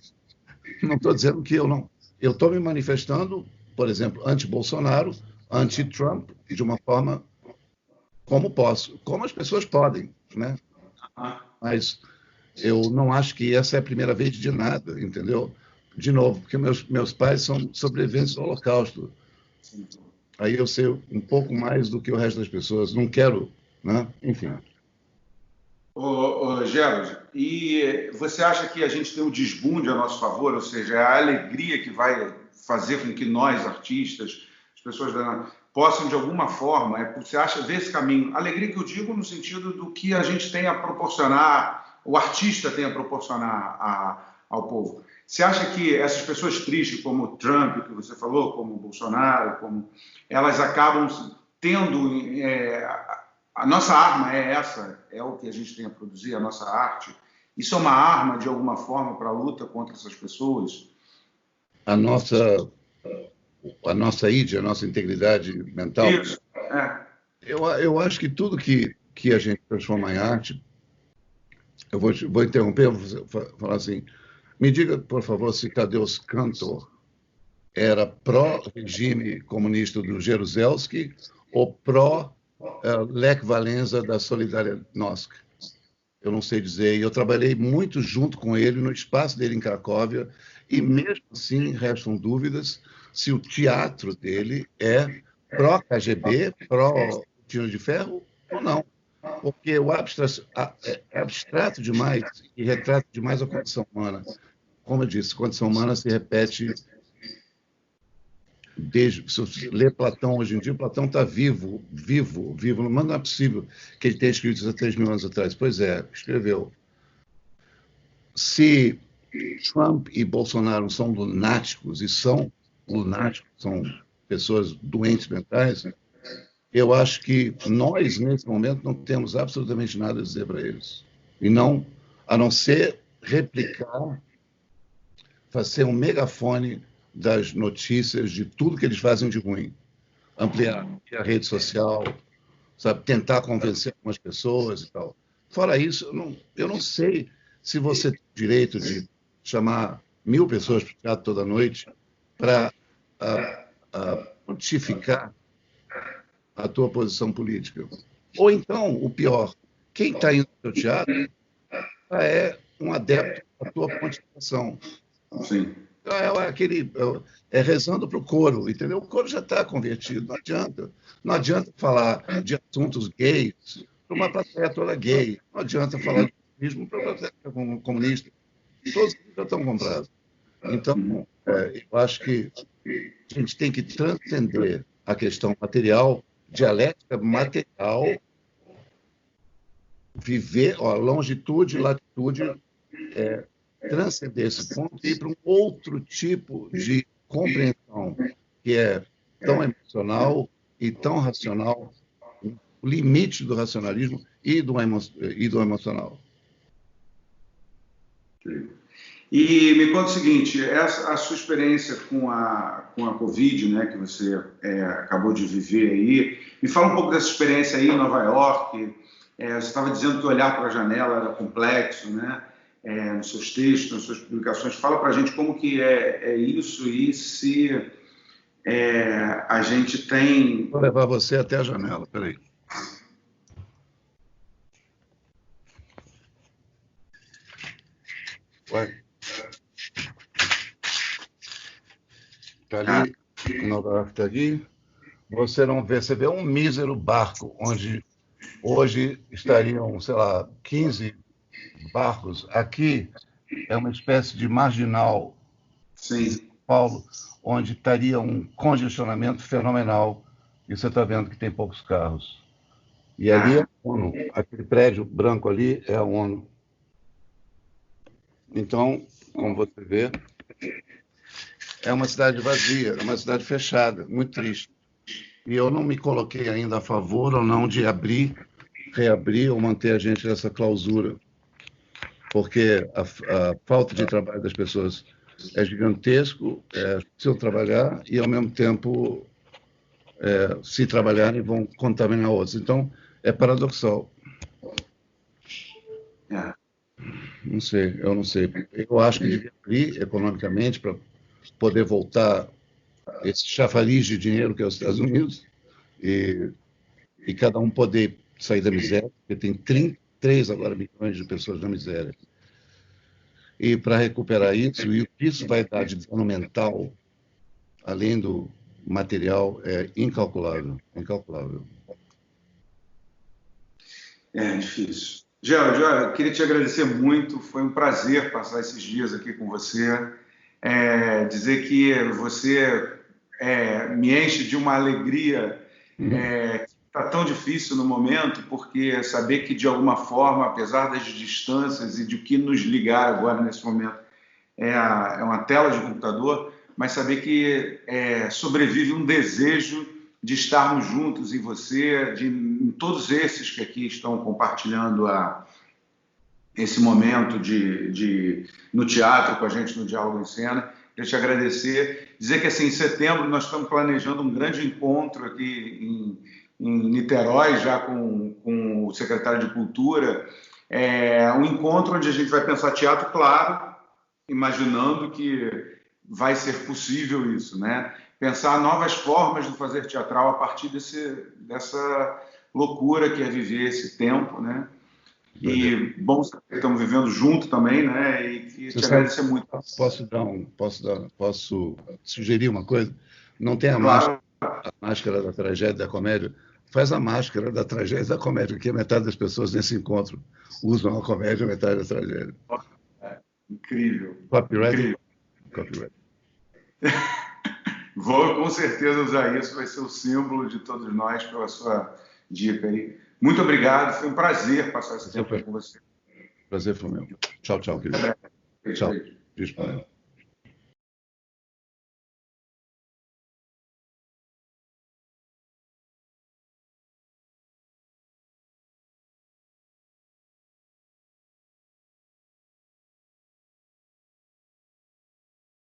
Não estou dizendo que eu não. Eu estou me manifestando, por exemplo, anti-Bolsonaro, anti-Trump, de uma forma como posso, como as pessoas podem, né? Mas eu não acho que essa é a primeira vez de nada, entendeu? De novo, porque meus pais são sobreviventes do Holocausto. Aí eu sei um pouco mais do que o resto das pessoas. Não quero, né? Enfim. Gerald, e você acha que a gente tem um desbunde a nosso favor, ou seja, a alegria que vai fazer com que nós, artistas, as pessoas possam, de alguma forma, você acha, ver esse caminho? Alegria que eu digo no sentido do que a gente tem a proporcionar, o artista tem a proporcionar ao povo. Você acha que essas pessoas tristes, como o Trump, que você falou, como o Bolsonaro, elas acabam tendo... a nossa arma é essa, é o que a gente tem a produzir, a nossa arte. Isso é uma arma, de alguma forma, para a luta contra essas pessoas? A nossa ídia, a nossa integridade mental. Isso, Eu acho que tudo que a gente transforma em arte... Eu vou interromper, vou falar assim... Me diga, por favor, se Tadeusz Kantor era pró-regime comunista do Jaruzelski ou pró-Lech Walesa da Solidarnosc. Eu não sei dizer. Eu trabalhei muito junto com ele no espaço dele em Cracóvia e, mesmo assim, restam dúvidas se o teatro dele é pró-KGB, pró-Tiro de Ferro ou não. Porque é abstrato demais e retrata demais a condição humana. Como eu disse, a condição humana se repete desde... Se você lê Platão hoje em dia, Platão está vivo, mas não é possível que ele tenha escrito isso há 3.000 anos atrás. Pois é, escreveu. Se Trump e Bolsonaro são lunáticos, e são lunáticos, são pessoas doentes mentais, eu acho que nós, nesse momento, não temos absolutamente nada a dizer para eles. E não, a não ser replicar, fazer um megafone das notícias, de tudo que eles fazem de ruim. Ampliar a rede social, sabe, tentar convencer algumas pessoas e tal. Fora isso, eu não sei se você tem o direito de chamar 1.000 pessoas para o teatro toda noite para pontificar a tua posição política. Ou então, o pior, quem está indo para o teatro é um adepto da tua pontificação. Sim. Rezando para o coro, entendeu? O coro já está convertido, não adianta. Não adianta falar de assuntos gays para uma plateia toda gay. Não adianta falar de comunismo para uma plateia comunista. Todos já estão comprados. Então, eu acho que a gente tem que transcender a questão material, dialética material, viver, longitude, latitude, transcender esse ponto e ir para um outro tipo de compreensão, que é tão emocional e tão racional, o limite do racionalismo e do emocional. E me conta o seguinte, a sua experiência com a Covid, né, que você acabou de viver aí, me fala um pouco dessa experiência aí em Nova York. Você estava dizendo que olhar para a janela era complexo, né? Nos seus textos, nas suas publicações. Fala para a gente como que é isso e se a gente tem... Vou levar você até a janela, peraí. Ué. Está ali, Nova York está ali. Você não vê, você vê um mísero barco, onde hoje estariam, sei lá, 15 barcos. Aqui é uma espécie de marginal Sim. em São Paulo, onde estaria um congestionamento fenomenal, e você está vendo que tem poucos carros. E ali é a ONU, aquele prédio branco ali é a ONU. Então, como você vê, é uma cidade vazia, é uma cidade fechada, muito triste. E eu não me coloquei ainda a favor ou não de abrir, reabrir ou manter a gente nessa clausura, porque a falta de trabalho das pessoas é gigantesco, precisam trabalhar e, ao mesmo tempo, se trabalharem, vão contaminar outros. Então, é paradoxal. Não sei, eu não sei. Eu acho que devia abrir economicamente para poder voltar esse chafariz de dinheiro que é os Estados Unidos e cada um poder sair da miséria, porque tem 33 agora milhões de pessoas na miséria. E para recuperar isso, e o que isso vai dar de dano mental, além do material, é incalculável, incalculável. É difícil. Gerald, eu queria te agradecer muito, foi um prazer passar esses dias aqui com você, dizer que você me enche de uma alegria que está tão difícil no momento, porque saber que, de alguma forma, apesar das distâncias e de que nos ligar agora, nesse momento, é uma tela de computador, mas saber que sobrevive um desejo de estarmos juntos em você, em todos esses que aqui estão compartilhando esse momento no teatro com a gente, no Diálogo em Cena. Queria te agradecer, dizer que assim, em setembro nós estamos planejando um grande encontro aqui em Niterói, já com o secretário de Cultura, um encontro onde a gente vai pensar teatro, claro, imaginando que vai ser possível isso, né? Pensar novas formas de fazer teatral a partir dessa loucura que é viver esse tempo, né? E bom saber que estamos vivendo junto também, né? E que te agradecer muito. Posso sugerir uma coisa? Não tem a máscara da tragédia da comédia. Faz a máscara da tragédia da comédia, que a metade das pessoas nesse encontro usam a comédia, a metade da tragédia. Incrível. Copyright. Incrível. Copyright. Vou com certeza usar isso, vai ser o símbolo de todos nós pela sua dica aí. Muito obrigado, foi um prazer passar esse tempo aí com você. Prazer foi meu. Tchau, tchau, querido. Tchau. Beijo.